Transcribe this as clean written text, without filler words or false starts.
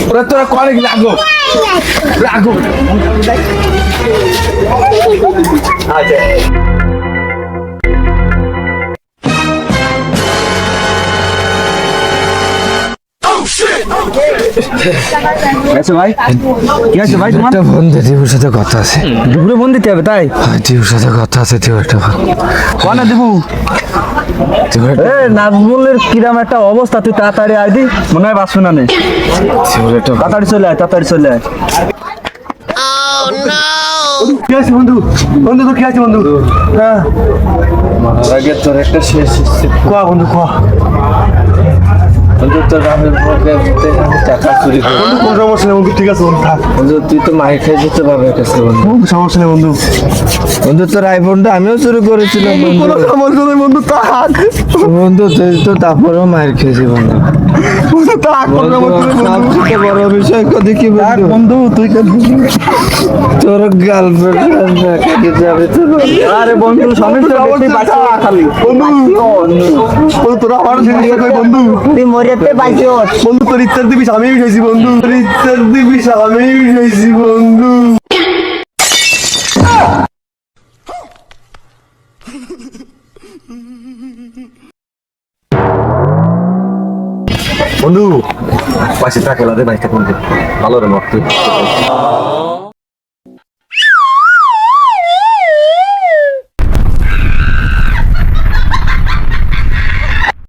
তোরা করে কি লাগো লাগো আচ্ছা ভাই কি আছে ভাই তোমার বন্ধু দিবুর সাথে কথা আছে দিবুরে বন্ধু দিতে হবে তাই দিবুর সাথে কথা আছে দিবুরটা কোন দিবু নাজমুলের কিরাম একটা অবস্থা তুই তাড়াতাড়ি আয় দি মনে হয় বাসু না নেই তাড়াতাড়ি চলে আয় কি আছে বন্ধু তো কি আছে বন্ধু হ্যাঁ মারার আগে তোর একটা শেষ কোয়া বন্ধু কোয়া বন্ধু তোর বাপের টাকা চুরি করে বন্ধু কোনো সমস্যা নেই বন্ধু ঠিক আছে বন্ধু থাক বন্ধু তুই তো মাইর খেয়ে যেতে বাবার কাছে বন্ধু সমস্যা নেই বন্ধু তোর আইফোনটা আমিও চুরি করেছিলাম কোনো সমস্যা নেই বন্ধু থাক বন্ধু তুই তো তারপরেও মাইর খেয়েছি বন্ধু থাক সবচেয়ে বড় বিষয় দেখি বন্ধু তুই তোর গার্লফ্রেন্ড যাবে তো আরে বন্ধু সমস্যা খালি বন্ধু তোরা আমার বন্ধু তুই মরিয়াতে বাইছো বন্ধু তোর ইচ্ছার দিবি আমি উঠেছি বন্ধু তোর ইচ্ছার দিবি আমি উঠেছি বন্ধু বন্ধু পাশে টাকা লাগে বাইকটা কোন ভালো রে মত